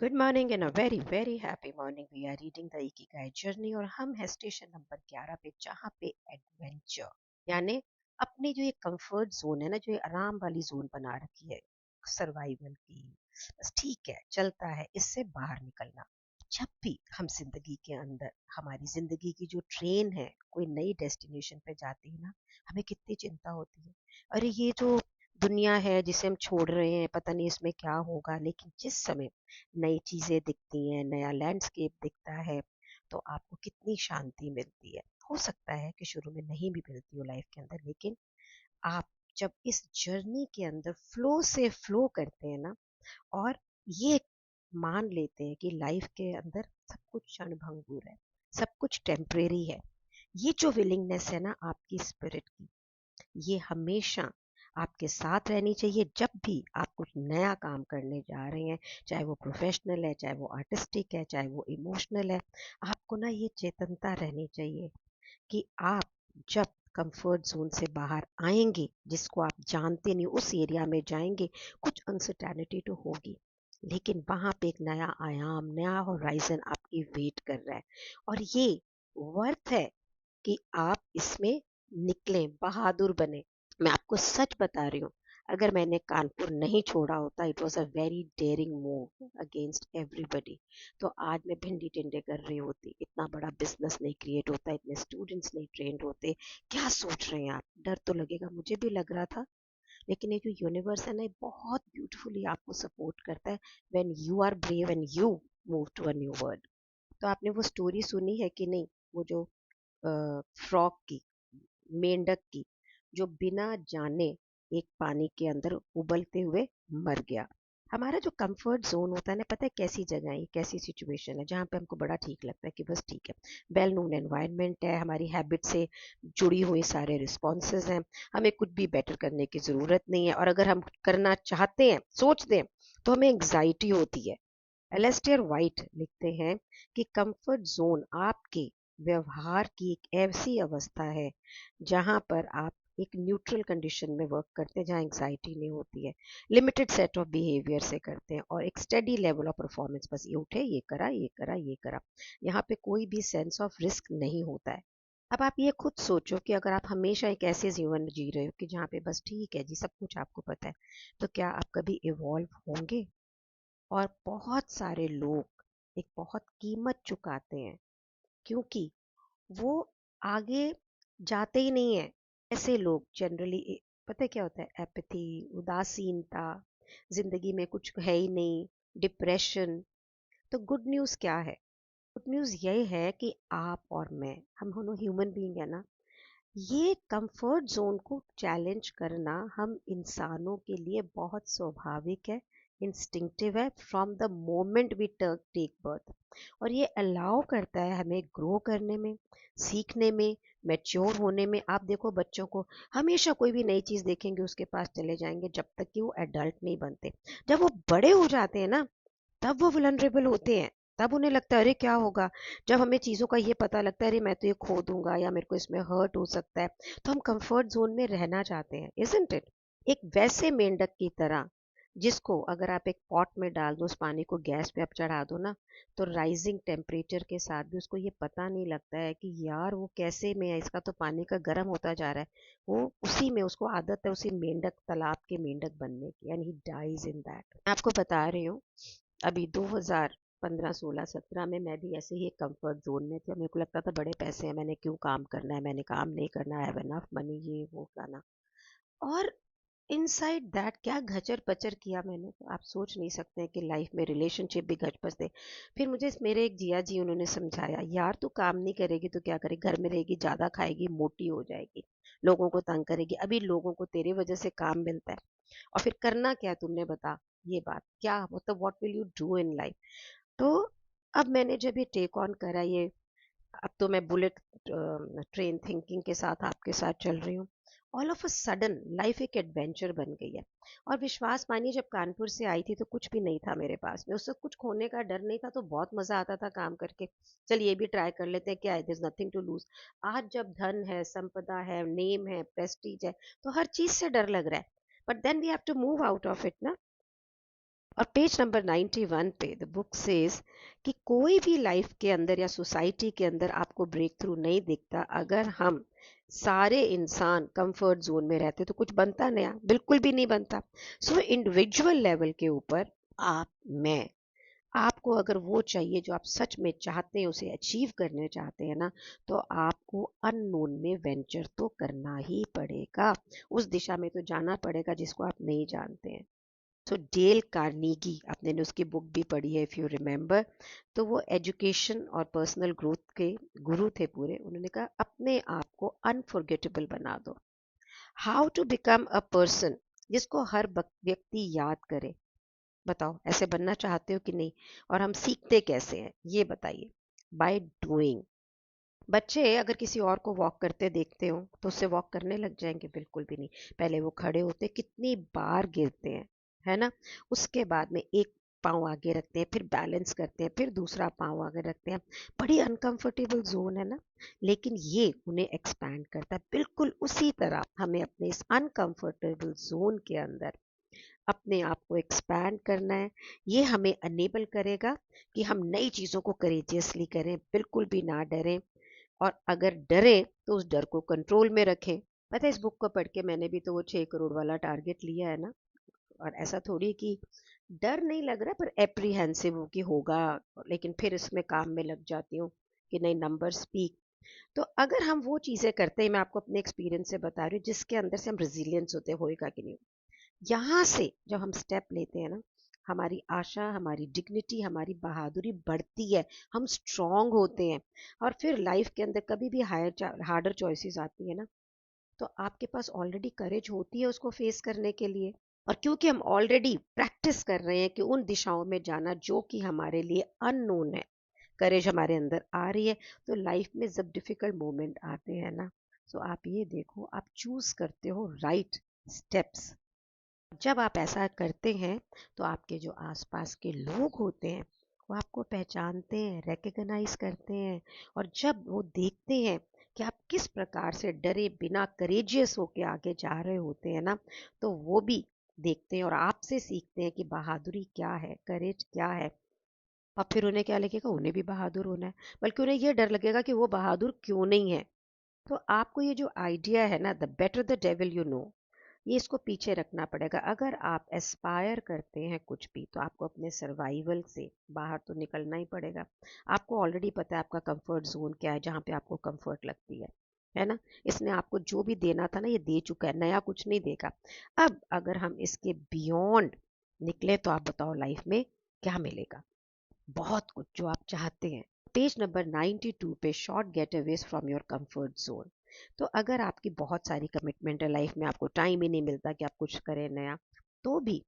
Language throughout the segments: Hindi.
Good morning and a very very happy morning. We are reading the ikigai journey और हम है स्टेशन नंबर 11 पे, जहाँ पे एडवेंचर यानी अपनी जो ये कंफर्ट जोन है ना, जो ये आराम वाली जोन बना रखी है सर्वाइवल की, बस ठीक है चलता है, इससे बाहर निकलना। जब भी हम जिंदगी के अंदर हमारी जिंदगी की जो ट्रेन है कोई नई डेस्टिनेशन पे जाती है ना, हमें कितनी चिंता होती है। अरे ये जो दुनिया है जिसे हम छोड़ रहे हैं, पता नहीं इसमें क्या होगा। लेकिन जिस समय नई चीजें दिखती हैं, नया लैंडस्केप दिखता है, तो आपको कितनी शांति मिलती है। हो सकता है कि शुरू में नहीं भी मिलती हो लाइफ के अंदर, लेकिन आप जब इस जर्नी के अंदर फ्लो से फ्लो करते हैं ना, और ये मान लेते हैं कि लाइफ के अंदर सब कुछ क्षणभंगुर है, सब कुछ टेम्परेरी है, ये जो विलिंगनेस है ना आपकी स्पिरिट की, ये हमेशा आपके साथ रहनी चाहिए। जब भी आप कुछ नया काम करने जा रहे हैं, चाहे वो प्रोफेशनल है, चाहे वो आर्टिस्टिक है, चाहे वो इमोशनल है, आपको ना ये चेतनता रहनी चाहिए कि आप जब कंफर्ट जोन से बाहर आएंगे, जिसको आप जानते नहीं, उस एरिया में जाएंगे, कुछ अनसर्टेनिटी तो होगी, लेकिन वहां पे एक नया आयाम, नया होराइजन आपकी वेट कर रहा है। और ये वर्थ है कि आप इसमें निकलें, बहादुर बने। मैं आपको सच बता रही हूँ, अगर मैंने कानपुर नहीं छोड़ा होता, it was a very dairying move against everybody, तो आज मैं भिंडी टिंडे कर रही होती, इतना बड़ा बिजनेस नहीं क्रिएट होता, इतने स्टूडेंट्स नहीं ट्रेंड होते। क्या सोच रहे हैं आप? डर तो लगेगा, मुझे भी लग रहा था। लेकिन ये जो यूनिवर्स है ना, ये बहुत ब्यूटीफुली आपको सपोर्ट करता है when you are brave and you move to a new world. तो आपने वो स्टोरी सुनी है कि नहीं, वो जो फ्रॉक की, मेंढक की, जो बिना जाने एक पानी के अंदर उबलते हुए मर गया। हमारा जो कंफर्ट जोन होता है ना, पता है कैसी जगह है, कैसी सिचुएशन है जहाँ पे हमको बड़ा ठीक लगता है कि बस ठीक है, वेल नोन एनवायरनमेंट है, हमारी हैबिट से जुड़ी हुई सारे रिस्पॉन्सेज हैं, हमें कुछ भी बेटर करने की ज़रूरत नहीं है। और अगर हम करना चाहते हैं, सोचते हैं, तो हमें एंग्जाइटी होती है। एलेस्टेयर वाइट लिखते हैं कि कंफर्ट जोन आपके व्यवहार की एक ऐसी अवस्था है जहां पर आप एक न्यूट्रल कंडीशन में वर्क करते हैं, जहाँ एंग्जाइटी नहीं होती है, लिमिटेड सेट ऑफ बिहेवियर से करते हैं, और एक स्टेडी लेवल ऑफ परफॉर्मेंस, बस ये उठे, ये करा, ये करा, ये करा। यहाँ पे कोई भी सेंस ऑफ रिस्क नहीं होता है। अब आप ये खुद सोचो कि अगर आप हमेशा एक ऐसे जीवन जी रहे हो कि जहाँ पे बस ठीक है जी, सब कुछ आपको पता है, तो क्या आप कभी इवॉल्व होंगे? और बहुत सारे लोग एक बहुत कीमत चुकाते हैं, क्योंकि वो आगे जाते ही नहीं है। ऐसे लोग जनरली, पता है क्या होता है, एपैथी, उदासीनता, जिंदगी में कुछ है ही नहीं, डिप्रेशन। तो गुड न्यूज़ क्या है? गुड न्यूज़ ये है कि आप और मैं, हम दोनों ह्यूमन बीइंग है ना, ये कंफर्ट जोन को चैलेंज करना हम इंसानों के लिए बहुत स्वाभाविक है, इंस्टिंक्टिव है, from the moment we take birth. और ये अलाउ करता है हमें ग्रो करने में, सीखने में, मैच्योर होने में। आप देखो बच्चों को, हमेशा कोई भी नई चीज़ देखेंगे उसके पास चले जाएंगे जब तक कि वो एडल्ट नहीं बनते। जब वो बड़े हो जाते हैं ना, तब वो वल्नरेबल होते हैं, तब उन्हें लगता है अरे क्या होगा। जब हमें चीज़ों का ये पता लगता है, अरे मैं तो ये खो दूंगा या मेरे को इसमें हर्ट हो सकता है, तो हम कंफर्ट जोन में रहना चाहते हैं, इजंट इट? एक वैसे मेंढक की तरह, जिसको अगर आप एक पॉट में डाल दो, उस पानी को गैस पे आप चढ़ा दो ना, तो राइजिंग टेम्परेचर के साथ भी उसको ये पता नहीं लगता है कि यार वो कैसे में है, इसका तो पानी का गर्म होता जा रहा है। वो उसी में उसको आदत है, उसी मेंढक, तालाब के मेंढक बनने की, and he dies in that. मैं आपको बता रही हूँ, अभी 2015 16 17 में मैं भी ऐसे ही एक कंफर्ट जोन में थी। मेरे को लगता था बड़े पैसे हैं, मैंने क्यों काम करना है, मैंने काम नहीं करना, आई हैव एनफ मनी, ये वो फलाना। और इनसाइड दैट क्या घचर पचर किया मैंने, तो आप सोच नहीं सकते हैं कि लाइफ में रिलेशनशिप भी घच पच थे। फिर मुझे मेरे एक जिया जी, उन्होंने समझाया, यार तू काम नहीं करेगी तो क्या करेगी, घर में रहेगी, ज़्यादा खाएगी, मोटी हो जाएगी, लोगों को तंग करेगी। अभी लोगों को तेरे वजह से काम मिलता है, और फिर करना क्या है तुमने, बता। ये बात क्या मतलब, what will you do in life? तो अब मैंने जब ये टेक ऑन करा ये, अब तो मैं बुलेट ट्रेन थिंकिंग के साथ आपके साथ चल रही हूँ। All of a sudden life एक एडवेंचर बन गई है। और विश्वास मानिए, जब कानपुर से आई थी तो कुछ भी नहीं था मेरे पास में, उससे कुछ खोने का डर नहीं था, तो बहुत मजा आता था काम करके। चल ये भी ट्राई कर लेते हैं, क्या है, देयर नथिंग टू लूज। आज जब धन है, संपदा है, नेम है, प्रेस्टीज है, तो हर चीज से डर लग रहा है। But then we have to move out of it ना। और पेज नंबर 91 पे द बुक सेज कि कोई भी लाइफ के अंदर या सोसाइटी के अंदर आपको ब्रेक थ्रू नहीं दिखता अगर हम सारे इंसान कंफर्ट जोन में रहते तो कुछ बनता नया बिल्कुल भी नहीं बनता। सो इंडिविजुअल लेवल के ऊपर आप, मैं, आपको अगर वो चाहिए जो आप सच में चाहते हैं, उसे अचीव करने चाहते हैं ना, तो आपको अननोन में वेंचर तो करना ही पड़ेगा। उस दिशा में तो जाना पड़ेगा जिसको आप नहीं जानते हैं। तो डेल कार्नेगी, आपने ने उसकी बुक भी पढ़ी है इफ़ यू रिमेंबर, तो वो एजुकेशन और पर्सनल ग्रोथ के गुरु थे पूरे। उन्होंने कहा अपने आप को अनफॉरगेटेबल बना दो। How to become a person जिसको हर व्यक्ति याद करे। बताओ ऐसे बनना चाहते हो कि नहीं? और हम सीखते कैसे हैं ये बताइए। By doing. बच्चे अगर किसी और को वॉक करते देखते हो तो उससे वॉक करने लग जाएंगे? बिल्कुल भी नहीं। पहले वो खड़े होते, कितनी बार गिरते हैं, है ना? उसके बाद में एक पाँव आगे रखते हैं, फिर बैलेंस करते हैं, फिर दूसरा पाँव आगे रखते हैं। बड़ी अनकंफर्टेबल जोन है ना, लेकिन ये उन्हें एक्सपैंड करता है। बिल्कुल उसी तरह हमें अपने इस अनकंफर्टेबल जोन के अंदर अपने आप को एक्सपैंड करना है। ये हमें अनेबल करेगा कि हम नई चीज़ों को करेजियसली करें, बिल्कुल भी ना डरें। और अगर डरें तो उस डर को कंट्रोल में रखें। पता है इस बुक को पढ़ के मैंने भी तो वो 6 करोड़ वाला टारगेट लिया है ना। और ऐसा थोड़ी कि डर नहीं लग रहा, पर एप्रीहेंसिव हूँ कि होगा, लेकिन फिर इसमें काम में लग जाती हूँ कि नहीं, नंबर स्पीक। तो अगर हम वो चीज़ें करते हैं, मैं आपको अपने एक्सपीरियंस से बता रही हूँ, जिसके अंदर से हम रेजिलियंस होते हैं, होएगा कि नहीं, यहाँ से जब हम स्टेप लेते हैं ना, हमारी आशा, हमारी डिग्निटी, हमारी बहादुरी बढ़ती है। हम स्ट्रांग होते हैं। और फिर लाइफ के अंदर कभी भी हार्डर चॉइसेस आती है ना, तो आपके पास ऑलरेडी करेज होती है उसको फेस करने के लिए। और क्योंकि हम ऑलरेडी प्रैक्टिस कर रहे हैं कि उन दिशाओं में जाना जो कि हमारे लिए अननोन है, करेज हमारे अंदर आ रही है, तो लाइफ में जब डिफिकल्ट मोमेंट आते हैं ना, तो आप ये देखो, आप चूज करते हो राइट स्टेप्स। जब आप ऐसा करते हैं तो आपके जो आसपास के लोग होते हैं वो आपको पहचानते हैं, रिकग्नाइज करते हैं। और जब वो देखते हैं कि आप किस प्रकार से डरे बिना करेजियस होके आगे जा रहे होते हैं ना, तो वो भी देखते हैं और आपसे सीखते हैं कि बहादुरी क्या है, करेज क्या है। और फिर उन्हें क्या लगेगा, उन्हें भी बहादुर होना है। बल्कि उन्हें ये डर लगेगा कि वो बहादुर क्यों नहीं है। तो आपको ये जो आइडिया है ना, the better the devil you know, ये इसको पीछे रखना पड़ेगा। अगर आप एस्पायर करते हैं कुछ भी, तो आपको अपने सर्वाइवल से बाहर तो निकलना ही पड़ेगा। आपको ऑलरेडी पता है आपका कंफर्ट जोन क्या है, जहाँ पे आपको कंफर्ट लगती है ना? इसने आपको जो भी देना था ना, ये दे चुका है, नया कुछ नहीं देगा। अब अगर हम इसके बियॉन्ड निकले तो आप बताओ लाइफ में क्या मिलेगा? बहुत कुछ जो आप चाहते हैं। पेज नंबर 92 पे short getaways from your comfort zone. तो अगर आपकी बहुत सारी कमिटमेंट है लाइफ में, आपको टाइम ही नहीं मिलता कि आप कुछ करें नया, तो भी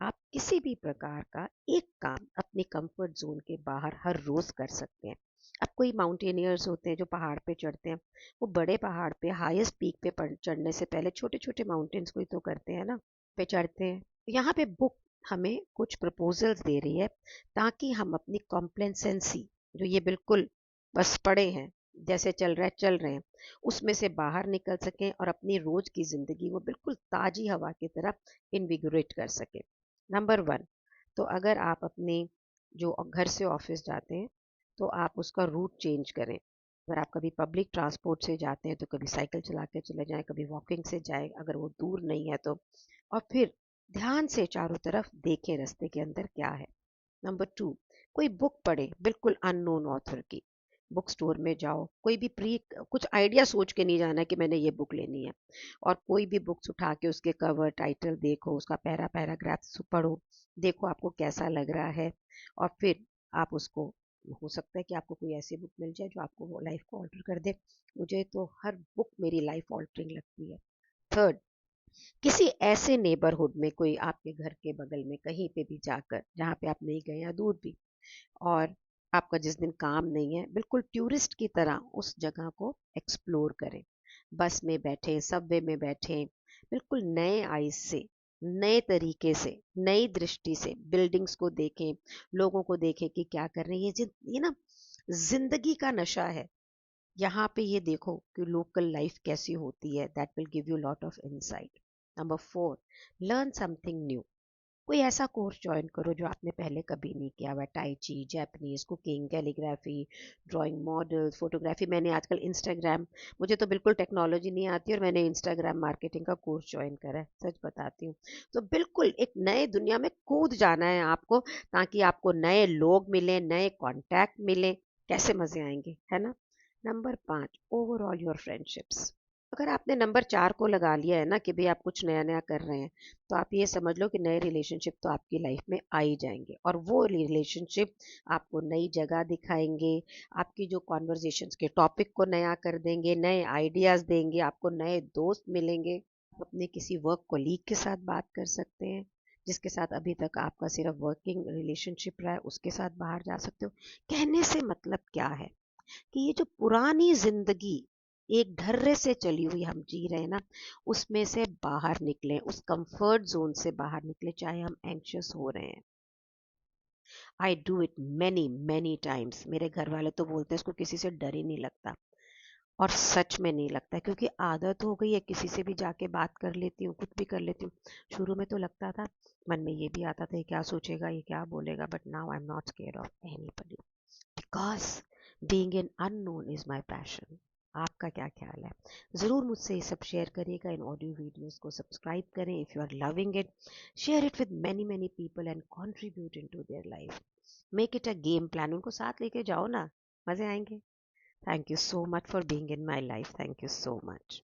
आप किसी भी प्रकार का एक काम अपने कंफर्ट जोन के बाहर हर रोज कर सकते हैं। अब कोई माउंटेनियर्स होते हैं जो पहाड़ पे चढ़ते हैं, वो बड़े पहाड़ पे हाईएस्ट पीक पे चढ़ने से पहले छोटे छोटे माउंटेन्स को ही तो करते हैं ना, पे चढ़ते हैं। यहाँ पे बुक हमें कुछ प्रपोजल्स दे रही है ताकि हम अपनी कॉम्प्लेसेंसी, जो ये बिल्कुल बस पड़े हैं, जैसे चल रहा है चल रहे हैं, उसमें से बाहर निकल सकें और अपनी रोज की जिंदगी को बिल्कुल ताजी हवा की तरह इनविगोरेट कर सकें। नंबर वन, तो अगर आप अपने जो घर से ऑफिस जाते हैं तो आप उसका रूट चेंज करें। अगर आप कभी पब्लिक ट्रांसपोर्ट से जाते हैं तो कभी साइकिल चला के चले जाएं, कभी वॉकिंग से जाएं अगर वो दूर नहीं है तो। और फिर ध्यान से चारों तरफ देखें रास्ते के अंदर क्या है। नंबर टू, कोई बुक पढ़े बिल्कुल अननोन ऑथर की। बुक स्टोर में जाओ, कोई भी प्री कुछ आइडिया सोच के नहीं जाना कि मैंने ये बुक लेनी है। और कोई भी बुक्स उठा के उसके कवर टाइटल देखो, उसका पैराग्राफ पढ़ो, देखो आपको कैसा लग रहा है। और फिर आप उसको, हो सकता है कि आपको कोई ऐसी बुक मिल जाए जो आपको लाइफ को ऑल्टर कर दे। मुझे तो हर बुक मेरी लाइफ ऑल्टरिंग लगती है। थर्ड, किसी ऐसे नेबरहुड में, कोई आपके घर के बगल में कहीं पे भी जाकर जहाँ पे आप नहीं गए या दूर भी, और आपका जिस दिन काम नहीं है, बिल्कुल टूरिस्ट की तरह उस जगह को एक्सप्लोर करें। बस में बैठे, सबवे में बैठे, बिल्कुल नए आईज से, नए तरीके से, नई दृष्टि से बिल्डिंग्स को देखें, लोगों को देखें कि क्या कर रहे हैं। ये ना जिंदगी का नशा है। यहाँ पे ये देखो कि लोकल लाइफ कैसी होती है, that will give you lot of insight. Number four, learn something new. कोई ऐसा कोर्स जॉइन करो जो आपने पहले कभी नहीं किया हुआ, टाई ची, Japanese, cooking, calligraphy, drawing, models, photography. मैंने आजकल इंस्टाग्राम, मुझे तो बिल्कुल टेक्नोलॉजी नहीं आती और मैंने इंस्टाग्राम मार्केटिंग का कोर्स जॉइन करा है, सच बताती हूँ। तो बिल्कुल एक नए दुनिया में कूद जाना है आपको, ताकि आपको नए लोग मिलें, नए कॉन्टैक्ट मिलें। कैसे मजे आएंगे, है ना। Number 5, overall your friendships. अगर आपने नंबर 4 को लगा लिया है ना कि भाई आप कुछ नया नया कर रहे हैं, तो आप ये समझ लो कि नए रिलेशनशिप तो आपकी लाइफ में आ ही जाएंगे, और वो रिलेशनशिप आपको नई जगह दिखाएंगे, आपकी जो कॉन्वर्जेशंस के टॉपिक को नया कर देंगे, नए आइडियाज देंगे, आपको नए दोस्त मिलेंगे। अपने किसी वर्क कोलीग के साथ बात कर सकते हैं, जिसके साथ अभी तक आपका सिर्फ वर्किंग रिलेशनशिप रहा है, उसके साथ बाहर जा सकते हो। कहने से मतलब क्या है कि ये जो पुरानी जिंदगी एक ढर्रे से चली हुई हम जी रहे हैं ना, उसमें से बाहर निकलें, उस कंफर्ट जोन से बाहर निकले, चाहे हम एंक्शियस हो रहे हैं। I do it many many times. मेरे घर वाले तो बोलते हैं इसको किसी से डर ही नहीं लगता, और सच में नहीं लगता, क्योंकि आदत हो गई है, किसी से भी जाके बात कर लेती हूँ, कुछ भी कर लेती हूँ। शुरू में तो लगता था, मन में ये भी आता था ये क्या सोचेगा, ये क्या बोलेगा, but now I am not scared of anybody, because being in unknown is my passion. आपका क्या ख्याल है? ज़रूर मुझसे ये सब शेयर करिएगा। इन ऑडियो वीडियोस को सब्सक्राइब करें if you are loving it. Share it with many many people and contribute into their life. Make it a game plan, उनको साथ लेके जाओ ना, मज़े आएंगे। Thank you so much for being in my life, thank you so much.